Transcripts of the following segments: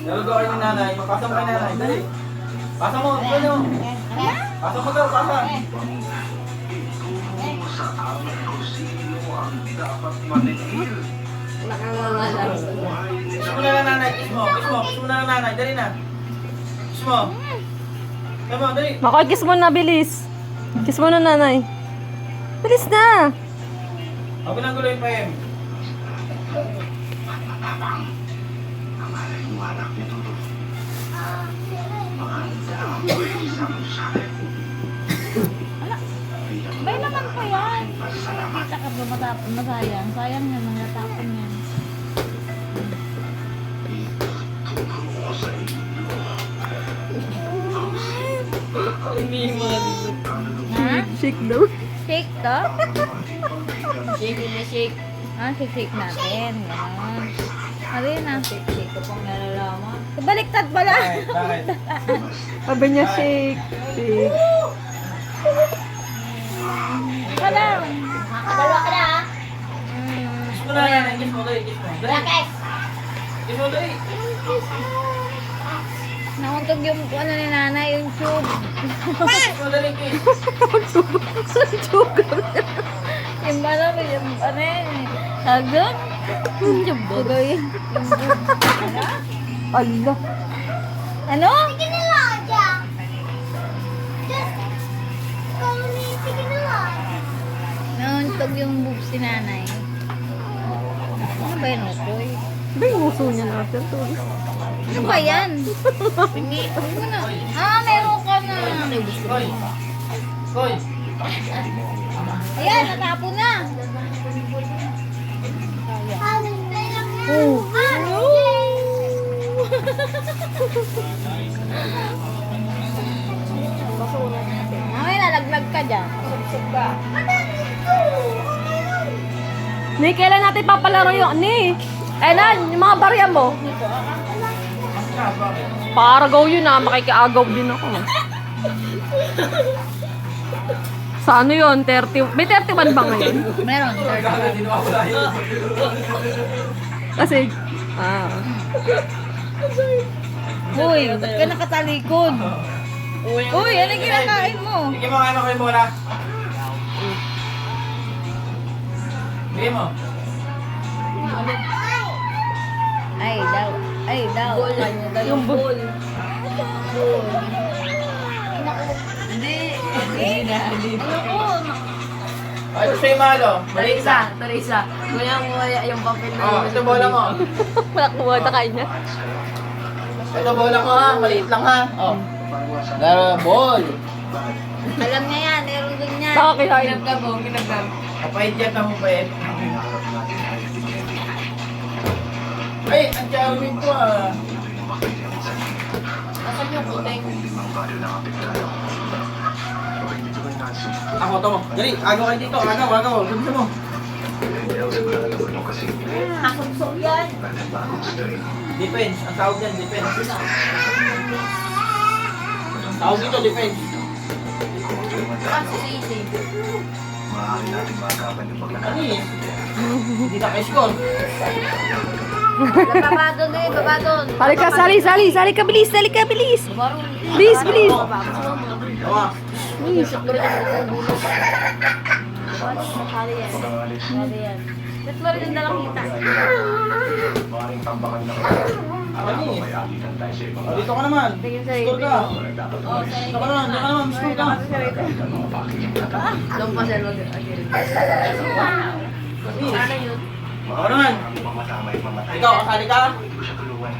Nalugo kayo ni nanay. Pasa mo kay nanay. Dali. Pasa mo. Dali mo. Pasa mo daw. Pasa. Sa amin kung sino ang dapat manigil. Kiss mo na lang nanay. Kiss mo. Kiss mo. Kiss mo na lang nanay. Dali na. Kiss mo. Dali mo. Dali. Makoy, kiss mo na, bilis. Kiss mo na, nanay. Bilis na. Huwag ko nang guloy pa yun. Ang anak niya Dudu. Bay naman po yan. Kita ka ba matapon masayang? Sayang yan, nangyatapon yan. Ha? Shake daw. Shake to? Shake na shake. Ah, shake natin. Ganon. Ano yun ah? Shake ko pong nalalaman. Baliktad pala. Bakit? Sabi niya, shake. Shake. Wala. Dalawa ka na ha? Kiss mo na lang nanay. Kiss mo. Dali. Kiss mo. Dali. Bakit? Kiss mo. Dali. Nauntog yung ano ni nanay, yung tube. Kiss mo. Dali. Kiss. Yung ano, yung ano yun eh. Hagod? Yung tube doon. Yung tube. Ala. Ano? Sige na lang dyan. Just, sige na lang. Nauntog yung boobs ni nanay. Ano ba yun, Okoy? Ba yung uso niya natin to? Ano ba yan? Hindi. Ano na? Ah, meron ka na. Koy. Koy. Ayan, natapon na. Oh. Ay, nalaglag ka dyan. Subsub ka. Ni, kailan natin papalaro yung, ni? Kailan? Yung mga barya mo? Paaragaw yun ah, makikiagaw din ako. Sa ano yun? 30, may 31 ba ngayon? Meron. Hindi na ako dahil. Kasi, Uy, ba't ka nakatalikod? Uy, ano yung kinakain mo? Sige mo, ano kayo muna. Sige mo. Ay, daw. Ay, daw. yung bull. Hindi na. Oh, ito sa'yo malo. Maliit na. Teresa. Nguya yung papel Oh, ito bola mo. Malakmuha na kain niya. Ito bola mo ha. Maliit lang ha. Oh. Dara, ball. Alam niya yan, meron din niya. Saka kinain. Kapahit yan na mo pa eh. Ay, ang charming ko ah. Asan yung puting? Ako to mo. Dali, agaw kayo dito. Agaw. Gusto mo. Nakapsok yan. Defense. Ang tawag yan, defense. Tawag dito, defense. Maaari natin maagapan yung Ano paglalaki. eh? Hindi na ka-score. Baba doon eh, baba doon. Halika, sali ka, bilis, Bilis. Tawa. Nakali yan. Ba't mo rin yung dalang kita? Maaaring tambakan ng Ano eh? may akitan tayo sa ibang Oh, dito ka naman. Tingin sa Score ka. dapat Dito ka naman. Score ka. mga pakikita. Ano yun? Ako naman. Mamatama yung mamatay. Ikaw, kasali ka? Hindi ko siya tulungan.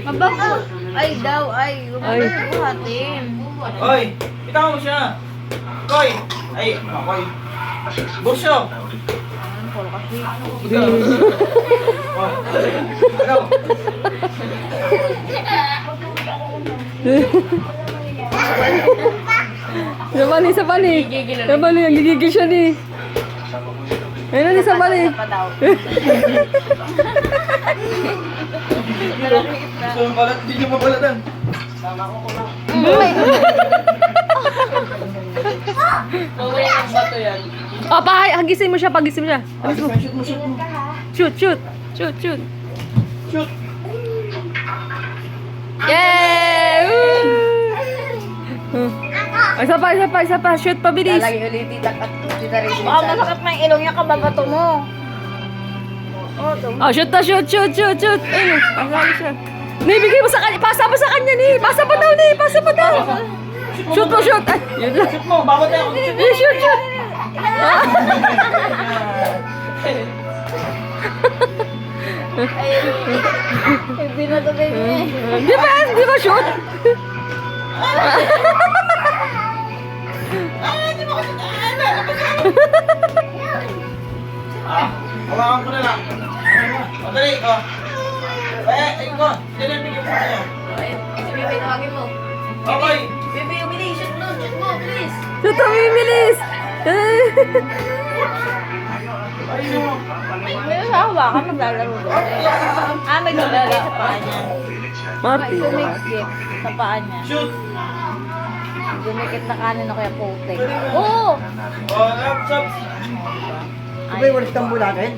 Mabago. Ay daw, ay. Buhatin. Hoy, ikaw mo siya. Koy. Ay, Koy. Busyo. Puro kasi. Ikaw. Oh. Ikaw. Sabali. Ang gigigil siya ni. Ayun na, sabali. Gusto mong balat, hindi nyo mabalatan. Papa, hagisin mo siya, pagisin mo siya. Shoot mo. Shoot, shoot. Shoot, shoot. Shoot! Yay! Woo! Isa pa. Shoot, pabilis. Lalagay ulit tita rin. Baka masakit na yung ilong niya, kababato mo. Oh, shoot na, shoot. Ayun, pasali siya. Ni, bigay mo sa kanya. Pasa mo sa kanya, ni. Pasa pa daw, ni. Pasa pa daw. Shoot mo, shoot. Ay, yun lang. Shoot mo! Babot tayo! Shoot mo! Shoot. Ay, binatagay niya eh. Di ba shoot? Hawakan ko na lang. Madali, oh. Ayun ko. Diyan, bigyan mo kanya. Bebe, tawagin mo. Okay. Bebe, bilis. Shoot mo, please. Shoot mo, bilis. Ayun. May sa hawakan, maglalaro doon. May gumigit sa paa niya. Marty. Gumigit sa paa niya. Shoot! Gumikit na kanin o kaya putik. Oo! Oh, chops! Sabay, walis kang bulatin?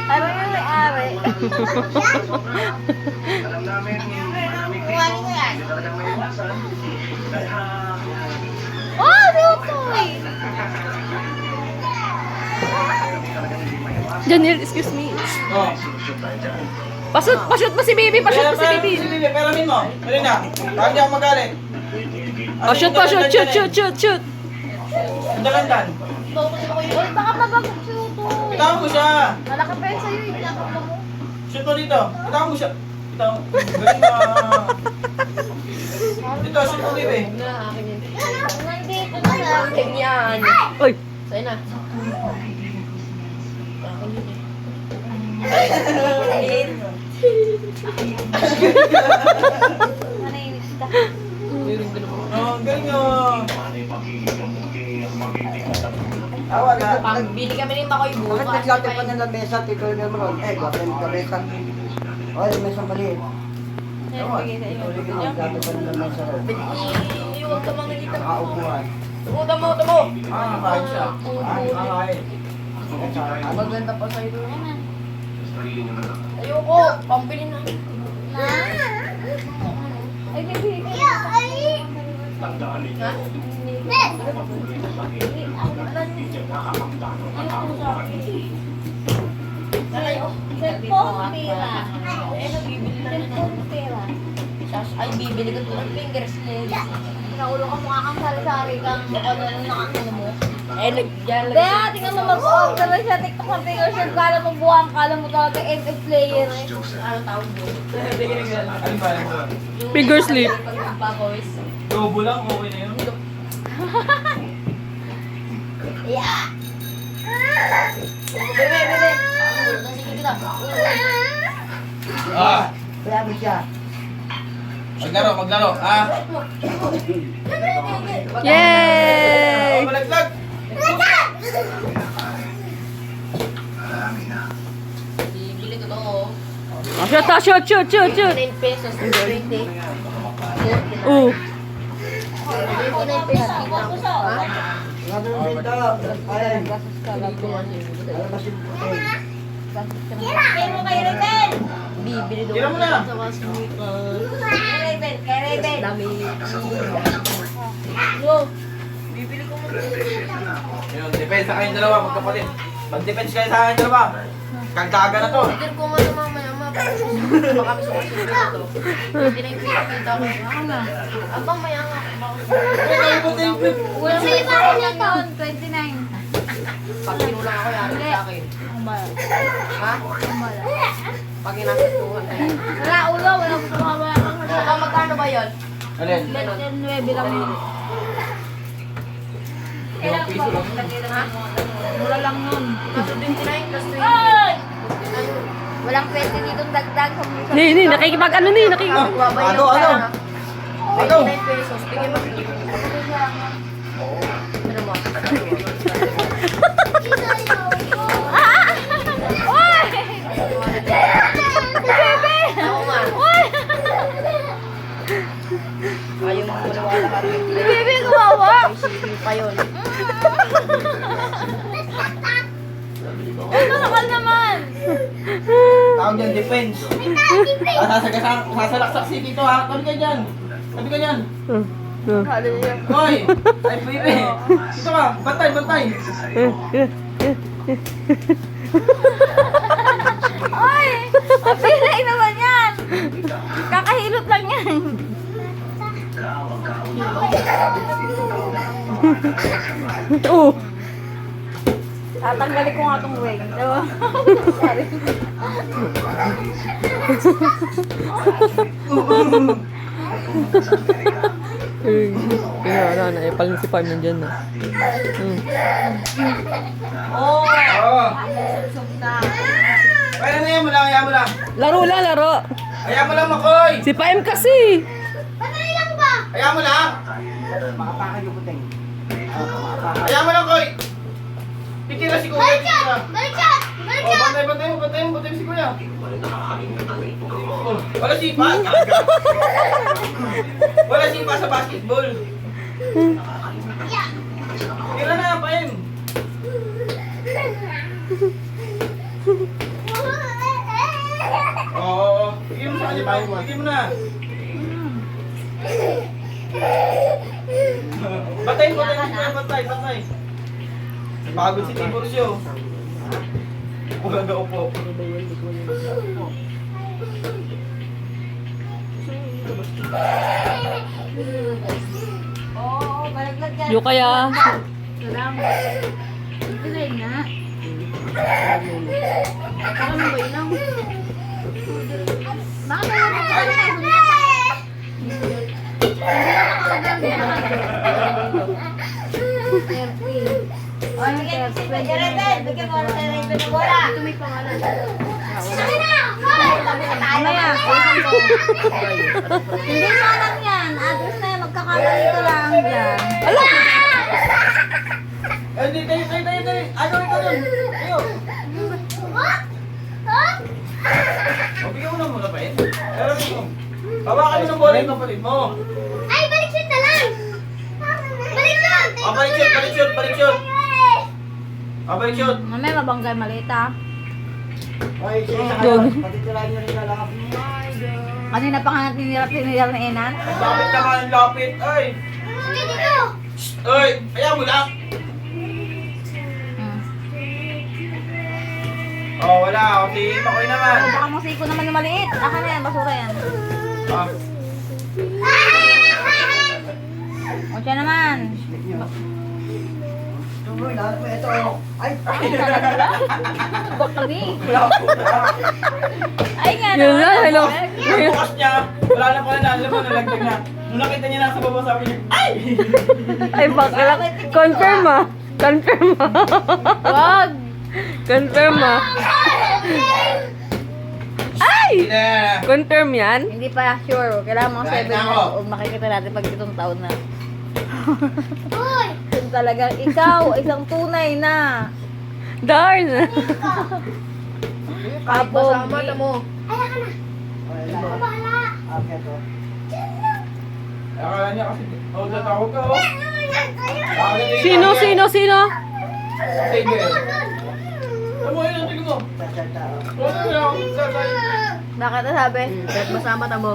Ano yung may-ari? Alam namin, maraming hindi talagang may iwasan. Oh, Lutoy! Janelle, excuse me. Oh. Pashoot mo si Bibi, pashoot mo si Bibi. Si Bibi, peramin mo. Dali na. Bakit di ako magalit? Oh, shoot pa, shoot. Dalandan. Uy, baka mabagok si Lutoy. Bitawan mo siya. Malaki pa yun sa'yo, ilakap mo. Shoot mo dito. Bitawan mo siya. Bitawan. Galing na. Dito, shoot mo, Bibi. Nandito na lang. Tingnan. Oy, Sa'yo na. Oh, galing nyo. Tawa na. Pagbili kami ni Makoy bukas. Bakit naglatin pa ng lamesa, tito yung naman? Gwapo yung lamesa. Oy, lamesa mali. Naglatin pa ng lamesa ron. Iiwan ka mga dito. Nakaupuan. Tamo. Ah, kain siya. Kain. Maganda pa sa'yo doon. Ayoko. Pambili na. Ay, baby. Ha? Ay, bibili ko ito ng fingers nails. Naulo ka mukha kang sari-sari kang ano mo. Nagdiyan lang. Kaya, tingnan mo mag-order na siya. TikTok ng fingers nails. Kala mo buwang, kala mo talaga MF player eh. Anong tawag mo? Ano ba? finger sleep. Pag-baboys. Lobo lang, okay na yun. Bebe. Nasige kita. Ah! Kaya mo siya. Maglaro. Ah! Yay! Oh, malaglag! Bibili ko to. Oh, shoot. 9 pesos. 20. Oh. Bibili ko 9 pesos. Ha? Ano yung dito? Ay, Gastos ka lang. alam ba si Putin? Kaya mo kay Rebel! Bibili doon. Tira mo na. Sa wasmikan. Kay Rebel! Dami. Bibili ko muna. Yun, depensa kayong dalawa, magkapatid. Mag-defense kayo sa akin dalawa. Kagdaga na to. Order ko muna mamaya. Baka kami sa kusin dito. Hindi na yung pinakita ko. Abang maya nga. Wala Kasi iba rin ito. 29. Pag kinulang ako, yari sa akin. Ha? Pag inasatuhan tayo. Wala ulo, wala ko sumama. Saka magkano ba yun? Alin? 9 lang yun. Yung piso lang. Ha? Mura lang nun. Nasa 29 plus 20. Ay! Walang 20 ditong dagdag sa mga. Ni, nakikipag ano ni, Babay Ano? yung pera. Ano? 29 pesos. Bigyan mo. Ano mo? Ako nga. Ayaw mo maniwala ka rin. Baby, kawawa! May shipping pa yun. Ay, nakakal naman. Tawag dyan, defense. Sasalaksak si Tito ha. Tabi ka dyan. Tabi ka dyan. Hoy! Ay, baby. Dito ka. Bantay, bantay. Ay! Mapilay naman yan! Kakahilot lang yan. Oh. Tatanggalin ko nga itong wig. Diba? Sorry. Kaya na, paling si Farm nandiyan na. Oo. Oo. Kaya na yan mo lang, ayaw mo lang. Laro lang, laro. Ayaw mo lang, Makoy. Si Paim kasi. Ayaw mo lang. Makapakan yung puting. Ayaw mo lang, Koy. Titira si Kuya. Titira. Oh, bantay, bantay mo, bantay mo, bantay mo si Kuya. Oh, wala sipa. Wala sipa sa basketball. Tira na, Paim. Oo. Bigyan mo sa kanya, Paim. Bigyan mo na. Batay, batay, batay, batay, batay. Pagod si Tiburcio. Wala na upo. Oo, balaglag yan. Yung kaya. Pilay nga. Parang ba ilang? Bakit ayaw bigyan mo na sa Raven ng bola. Ito may pangalan. Mamaya. Hindi mo alam yan. Address na yan. Magkakamali ka lang dyan. Eh, di, tayo, tayo, tayo, tayo. Ano, ikaw yun? Ayo. O, bigyan mo na muna pa yun. Pero ito. Hawakan mo ng bola yung kapatid mo. Ay, balik shoot na lang! Balik shoot! Ah, balik shoot, balik shoot, balik shoot. Ah, balik shoot. Mamaya mabanggay maliit ah. Oy, isa Yun. patitirahin niyo rin na lang. Kanina pa nga tinira ng Enan. Ang lapit naman, ang lapit. Ay! Sige dito! Ay! Ayaw mo lang. Oh, wala. O, si Makoy naman. Baka masiko naman yung maliit. Aka na yan, basura yan. Ah. O siya naman. Tuloy, lahat mo ito. Ay! Bakli. Wala po. Ay nga Yun lang, hello. Yung bukas niya, wala na pala na. Alam mo, nalagdag na. Nung nakita niya nasa baba, sabi niya, ay! Ay, bakla. Confirm ah. Confirm ah. Wag. Confirm ah. Ay! Hindi na. Confirm yan? Hindi pa sure. Kailangan mga Kahit 7 na na. ako. O makikita natin pag itong taon na. Uy! Kung talagang ikaw, isang tunay na. Darn! Kapog. Ayaw ka na! Ako bahala! Okay, to. Akala niya kasi, oh, tatawag ka, oh. Sino, sino, sino? Sige. Ano mo yun, tingin mo? Tata. Ano yun, sasay. Bakit nasabi? Kahit masama ta mo.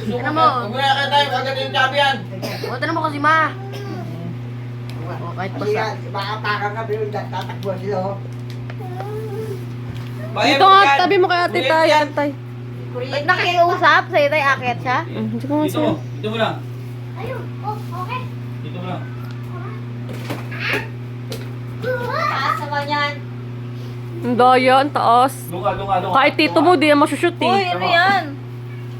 Ano mo? Huwag mo na kaya tayo, kagad yung sabi yan. O, tanong mo kasi ma. O, kahit Kasi yan, baka pakang ka, pero tatakbuhan sila, oh. Dito nga, tabi mo kay ate tayo, tay. Ba't nakiusap? Sa'yo tayo akit siya? Hindi ko nga Dito mo, sa'yo. dito mo lang. Ayun! Oh, okay! Dito mo lang. Taas naman yan! Ang daya, ang taas. Lunga, lunga, lunga. Kahit tito mo, di na masushoot Uy, eh. ano yan?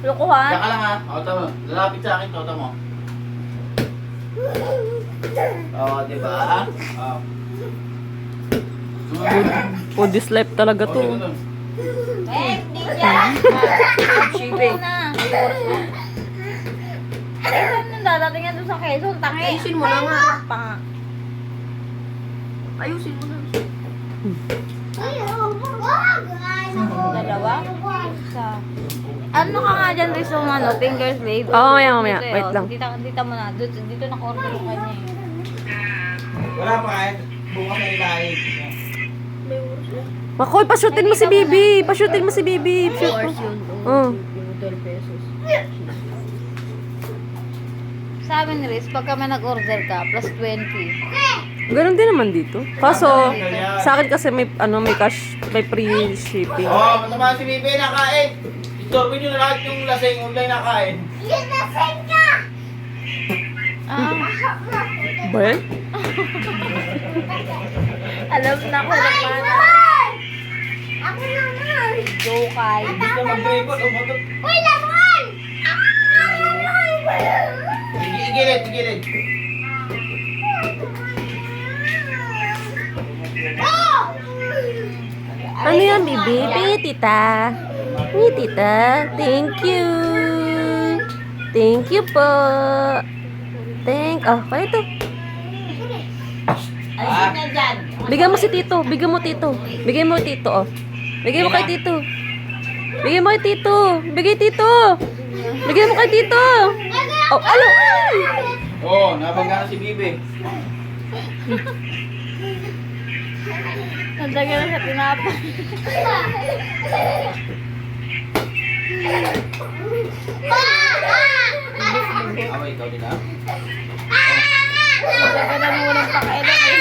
Lukuhan? Diyan ka lang ha. O, tama. Lalapit sa akin, toto mo. O, di ba? O. Oh, this life talaga to. Eh, hindi yan. Shibig. Eh, saan nang dadating yan doon sa Quezon? Tangi. Ayusin mo na nga. Panga. Ayusin mo na. Ayun! Wag! Ay, naku! Dalawa? Wag! Isa. Ano ka nga dyan, Riz, yung ano, fingers blade? Oo, mamaya, mamaya. Dito, Wait oh. lang. Dito na-order yung kanya eh. Wala pa kahit bukas na ilahin. Makoy, pa-shootin mo si Bibi. Pa-shootin mo si Bibi. Shoot mo. Oh. Sa amin, Riz, pag kami nag-order ka, plus 20. Ganun din naman dito. Kaso, sa akin kasi may, may cash, may free shipping. Oh, matama si Bibi nakain. Istorbo nyo na lahat yung lasing online nakain. Ba yan? Alam na ko naman. Jokay. Imbis na mag-dribble, umatot. Uy, laruan! Igilid. Ano yan, Bibi? Pingi, tita. Pingi, tita. Thank you. Thank you po. Oh, kaya ito. Ayun na dyan. Bigyan mo si Tito. Bigyan mo Tito. Bigyan mo Tito, oh. Bigyan mo kay Tito. Bigyan mo kay Tito. Bigay Tito. Bigyan mo kay Tito. Oh, alo. Ay! Oh, nabangga na si Bibi. Nandagan na siya tinapay. Away, ikaw din ah. Nandagan na mo ng pakailan eh.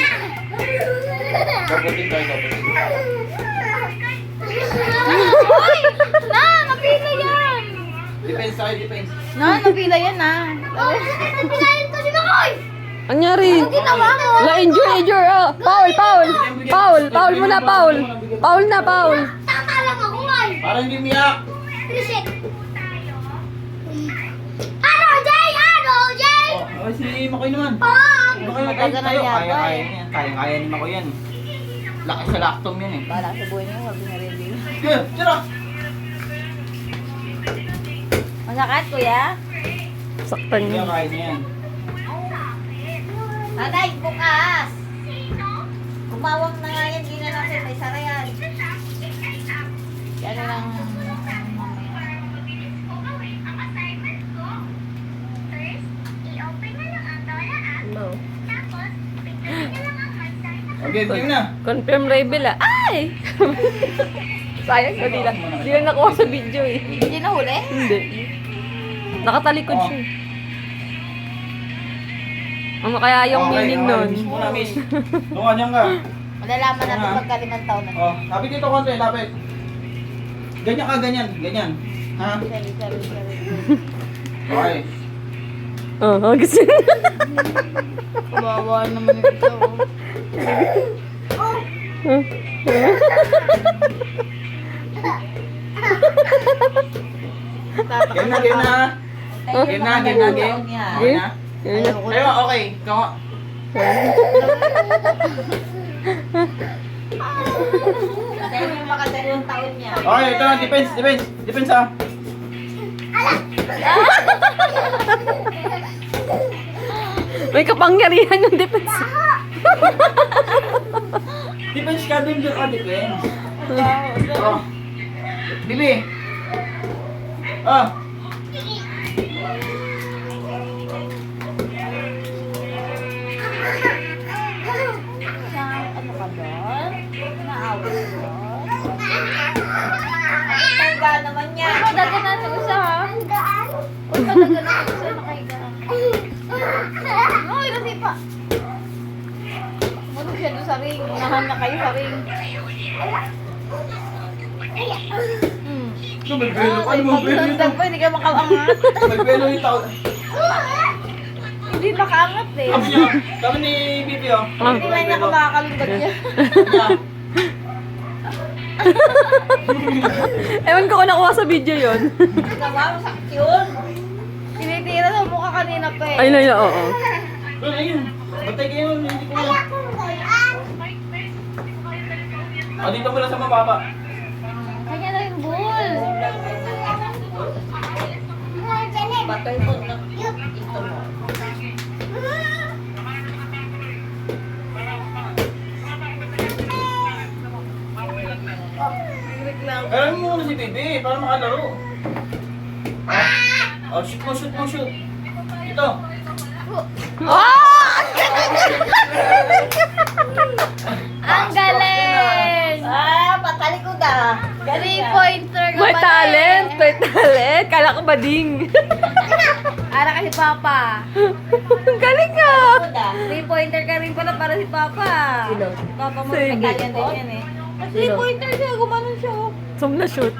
Kaputin tayo. Na, napila yan. Depends tayo, depends. Na, napila yan na. Napilayan to si Makoy! Anyari? Ginawa mo! La, injure. Oh, Foul muna, foul. Foul na, foul. Tatalang ako ngay! Parang hindi umiyak. Reset! Ano, Jay? Ano, Jay? Oh, si Makoy naman. Pag! Makoy, Matagal na yata kaya eh. yan. Kaya ni Makoy yan. Laki sa lactom yan eh. Bala sa buhay niyo, wag na rin din. Yeah, tira. Masakit, kuya? Saktan Kaya niya. kaya niya yan. Nanay, bukas! Umawang na nga yan, di na natin may sara yan. Ano lang... No. Okay, game na. Confirm Rebel, ah. Ay! Sayang, hindi lang nakuha sa video eh. Hindi na huli? Hindi. Nakatalikod Oh. siya. Ano kaya yung Okay, meaning okay, nun? miss muna, miss. Tunga dyan ka. Malalaman natin Ano? pagka 5 taon na. Oh, lapit dito konti, lapit. Ganyan ka, ganyan. Ha? Sorry. Okay. Oh, gusto. Kawawa naman ito. Game na. Game na. Okay na. Ayun, okay. Ikaw. Dahil yung makadalawang taon niya. Okay, ito na. Defense ha. May kapangyarihan yung defense. Defense ka din doon. Defense. Oh. Bibi. Oh. Ano ka doon? Naawit doon? Tangga naman niya. Madagan na sa isa ha? Uy, madagan na sa isa nakahiga. Uy, kasi pa. Muna siya doon sa ring. Unahan na kayo sa ring. So, magbelo ka. Ano magbelo yung Pag pa, hindi ka makaangat. Magbelo yung tao. Hindi makaangat eh. Sabi niya. Sabi ni Bibi oh. Hindi lang niya makakalundag niya. Ewan ko kung nakuha sa video yon. Ginawa mo sa yun. Tinitira sa mukha kanina pa eh. Ayun, oo. Ayun. Batay kayo. Hindi ko yan. O, dito mo lang sa mababa. Kanya na yung bull. Batay mo na. Ito mo. Kaya mo muna si Bibi para makalaro. Oh, shoot mo. Ito. Ah! Ang galing! Ah, patalikod ah. 3-pointer ka May pala talent, eh. may talent. Kala ko bading. Para kasi Papa. Ang galing ah. 3-pointer ka rin pala para si Papa. Sino? Papa mo Si nagkalian din yan eh. Sino? 3-pointer siya, gumanon siya oh. Zoom na shoot.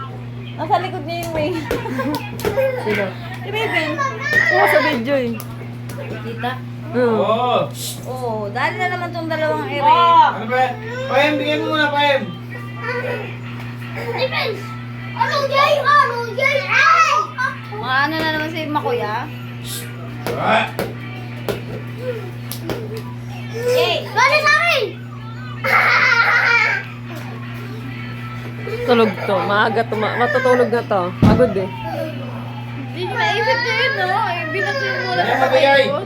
Nasa likod niya yung wing. Sino? Si Raven. Oo, sa video eh. Kita? Oo. Oo, dahil na naman tong dalawang ere. Ano ba? Pahem, bigyan mo muna, Pahem. Mga ano na naman si Makuya. Tulog to. Maaga to. Matutulog na to. Pagod eh. Hindi ko naisip niya yun, no? Eh, binato yung mula Hindi sa mabigay. yun.